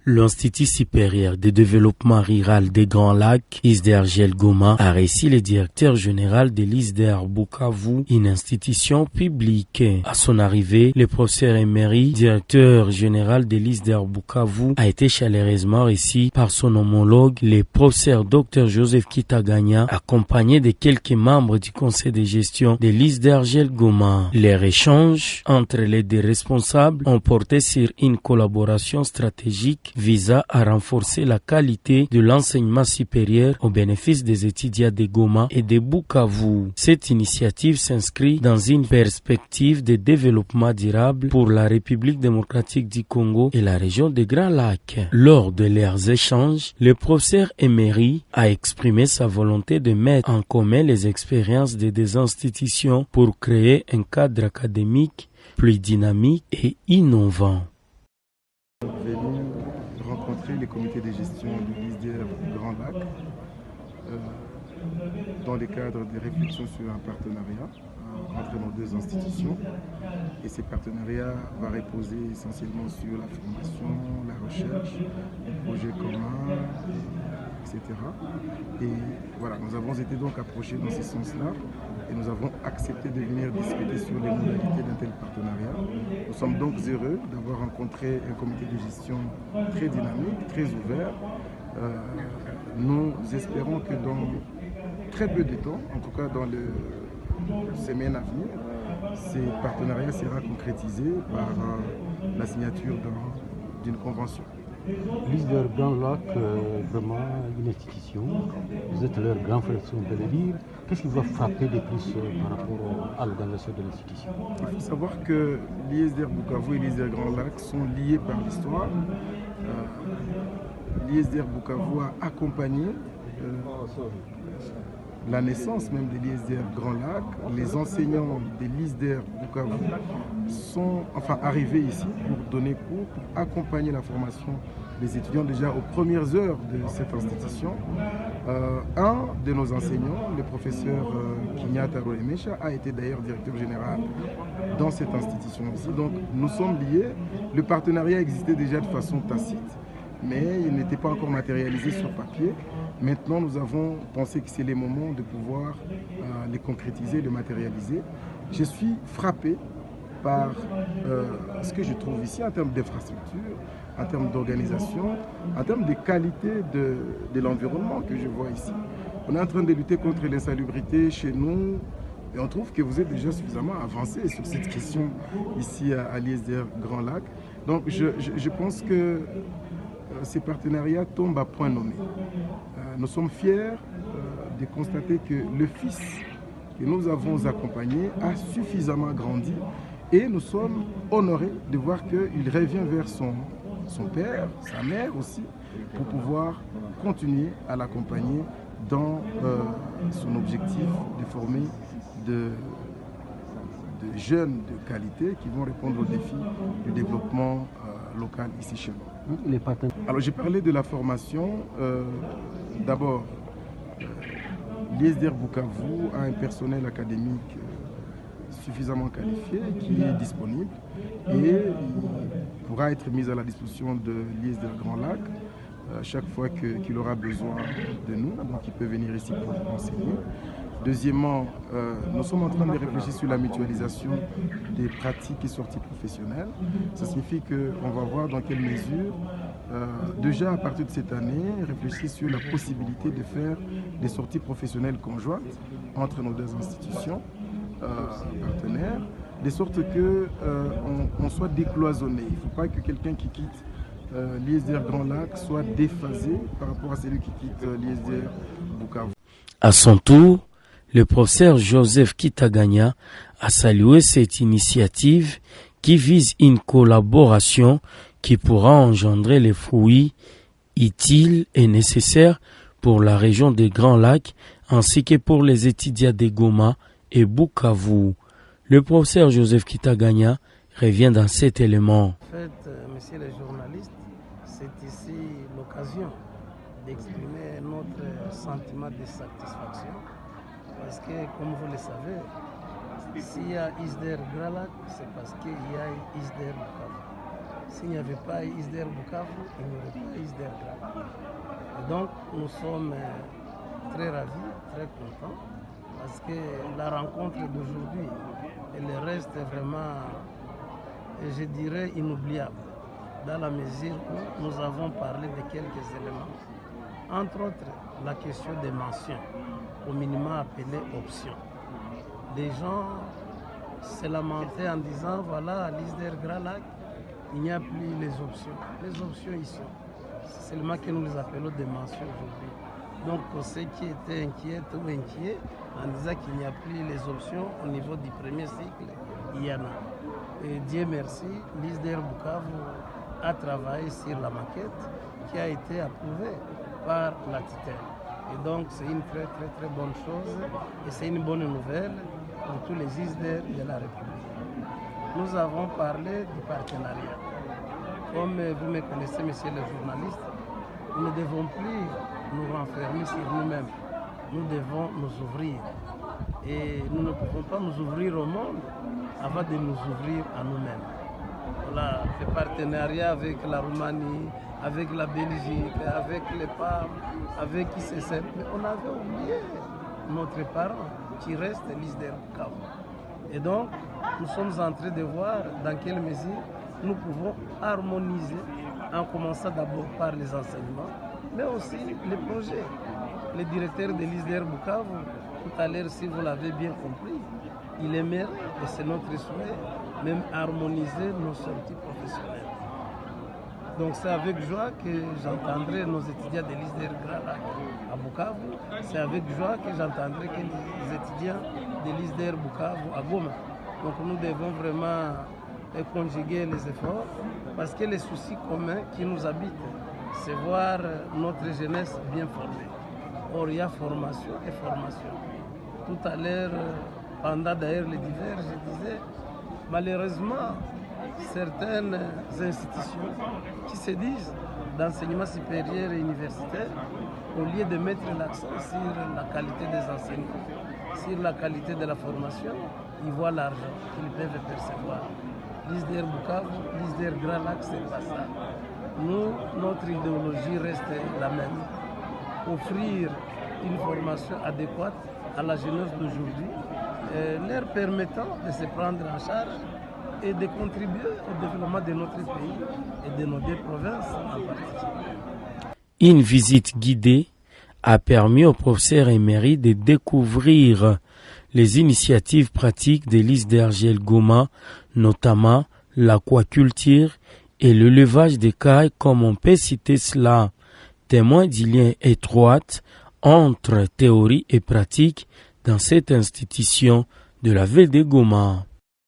L'Institut supérieur de développement rural des Grands Lacs, ISDR Goma, a reçu le directeur général de l'ISDR Bukavu, une institution publique. À son arrivée, le professeur Emery, directeur général de l'ISDR Bukavu, a été chaleureusement reçu par son homologue, le professeur Dr Joseph Kitaganya, accompagné de quelques membres du conseil de gestion de l'ISDR Goma. Les échanges entre les deux responsables ont porté sur une collaboration stratégique visant à renforcer la qualité de l'enseignement supérieur au bénéfice des étudiants de Goma et de Bukavu. Cette initiative s'inscrit dans une perspective de développement durable pour la République démocratique du Congo et la région des Grands Lacs. Lors de leurs échanges, le professeur Emery a exprimé sa volonté de mettre en commun les expériences des deux institutions pour créer un cadre académique plus dynamique et innovant. Rencontrer les comités de gestion de l'ISDR Grand Lac dans le cadre des réflexions sur un partenariat entre nos deux institutions. Et ces partenariats vont reposer essentiellement sur la formation, la recherche, les projets communs, etc. Et voilà, nous avons été donc approchés dans ce sens-là et nous avons accepté de venir discuter sur les modalités d'un tel partenariat. Nous sommes donc heureux d'avoir rencontré un comité de gestion très dynamique, très ouvert. Nous espérons que dans très peu de temps, en tout cas dans les semaines à venir, ces partenariats sera concrétisé par la signature d'une convention. L'ISDR Grand Lac, vraiment une institution, vous êtes leur grand frère, si on peut le dire. Qu'est-ce qui va frapper de plus par rapport à l'organisation de l'institution? Il faut savoir que l'ISDR Bukavu et l'ISDR Grand Lac sont liés par l'histoire. L'ISDR Bukavu a accompagné la naissance même de l'ISDR Grand Lac. Les enseignants de l'ISDR Bukavu sont arrivés ici pour donner cours, pour accompagner la formation des étudiants déjà aux premières heures de cette institution. Un de nos enseignants, le professeur Kinyata Roemesha, a été d'ailleurs directeur général dans cette institution ici. Donc nous sommes liés. Le partenariat existait déjà de façon tacite, mais il n'était pas encore matérialisé sur papier. Maintenant, nous avons pensé que c'est le moment de pouvoir les concrétiser, les matérialiser. Je suis frappé par ce que je trouve ici en termes d'infrastructure, en termes d'organisation, en termes de qualité de l'environnement que je vois ici. On est en train de lutter contre l'insalubrité chez nous et on trouve que vous êtes déjà suffisamment avancé sur cette question ici à l'ISDR Grand Lac. Donc je pense que ces partenariats tombent à point nommé. Nous sommes fiers de constater que le fils que nous avons accompagné a suffisamment grandi et nous sommes honorés de voir qu'il revient vers son père, sa mère aussi, pour pouvoir continuer à l'accompagner dans son objectif de former de jeunes de qualité qui vont répondre aux défis du développement local ici chez nous. Alors j'ai parlé de la formation. D'abord, l'ISDR Bukavu a un personnel académique suffisamment qualifié qui est disponible et il pourra être mis à la disposition de l'ISDR Grand Lac chaque fois qu'il aura besoin de nous, donc il peut venir ici pour enseigner. Deuxièmement, nous sommes en train de réfléchir sur la mutualisation des pratiques et sorties professionnelles. Ça signifie qu'on va voir dans quelle mesure, déjà à partir de cette année, réfléchir sur la possibilité de faire des sorties professionnelles conjointes entre nos deux institutions partenaires, de sorte qu'on soit décloisonné. Il ne faut pas que quelqu'un qui quitte l'ISDR Grand Lac soit déphasé par rapport à celui qui quitte l'ISDR Bukavu. À son tour, le professeur Joseph Kitaganya a salué cette initiative qui vise une collaboration qui pourra engendrer les fruits utiles et nécessaires pour la région des Grands Lacs ainsi que pour les étudiants de Goma et Bukavu. Le professeur Joseph Kitaganya revient dans cet élément. En fait, messieurs les journalistes, c'est ici l'occasion d'exprimer notre sentiment de satisfaction parce que, comme vous le savez, s'il y a ISDR Grand Lac, c'est parce qu'il y a ISDR Bukavu. S'il n'y avait pas ISDR Bukavu, il n'y aurait pas ISDR Grand Lac. Et donc, nous sommes très ravis, très contents, parce que la rencontre d'aujourd'hui, elle reste vraiment, je dirais, inoubliable, dans la mesure où nous avons parlé de quelques éléments, entre autres la question des mentions, au minimum appelées options. Les gens se lamentaient en disant, voilà, à l'ISDR Grand Lac, il n'y a plus les options. Les options ici, c'est seulement que nous les appelons des mentions aujourd'hui. Donc pour ceux qui étaient inquiets ou inquiets, en disant qu'il n'y a plus les options au niveau du premier cycle, il y en a. Et Dieu merci, l'ISDR Bukavu a travaillé sur la maquette qui a été approuvée par la tutelle. Et donc c'est une très très très bonne chose et c'est une bonne nouvelle pour tous les ISDR de la République. Nous avons parlé du partenariat. Comme vous me connaissez, messieurs les journalistes, nous ne devons plus nous renfermer sur nous-mêmes. Nous devons nous ouvrir. Et nous ne pouvons pas nous ouvrir au monde avant de nous ouvrir à nous-mêmes. Voilà, le partenariat avec la Roumanie, avec la Belgique, avec les PAM, avec ICCF. Mais on avait oublié notre parent qui reste l'ISDR Bukavu. Et donc, nous sommes en train de voir dans quelle mesure nous pouvons harmoniser en commençant d'abord par les enseignements, mais aussi les projets. Le directeur de l'ISDR Bukavu, tout à l'heure, si vous l'avez bien compris, il aimerait, et c'est notre souhait, même harmoniser nos sorties professionnelles. Donc c'est avec joie que j'entendrai nos étudiants de l'ISDR Grand Lac à Bukavu. C'est avec joie que j'entendrai que les étudiants de l'ISDR Bukavu à Goma. Donc nous devons vraiment conjuguer les efforts parce que les soucis communs qui nous habitent, c'est voir notre jeunesse bien formée. Or, il y a formation et formation. Tout à l'heure, pendant d'ailleurs les divers, je disais, malheureusement, certaines institutions qui se disent d'enseignement supérieur et universitaire, au lieu de mettre l'accent sur la qualité des enseignements, sur la qualité de la formation, ils voient l'argent qu'ils peuvent percevoir. L'ISDR Bukavu, l'ISDR Grand Lac, c'est pas ça. Nous, notre idéologie reste la même. Offrir une formation adéquate à la jeunesse d'aujourd'hui, leur permettant de se prendre en charge et de contribuer au développement de notre pays et de nos deux provinces en particulier. Une visite guidée a permis au professeur émérite de découvrir les initiatives pratiques de l'ISDR Goma, notamment l'aquaculture et l'élevage des cailles, comme on peut citer cela, témoin du lien étroit entre théorie et pratique dans cette institution de la ville de Goma.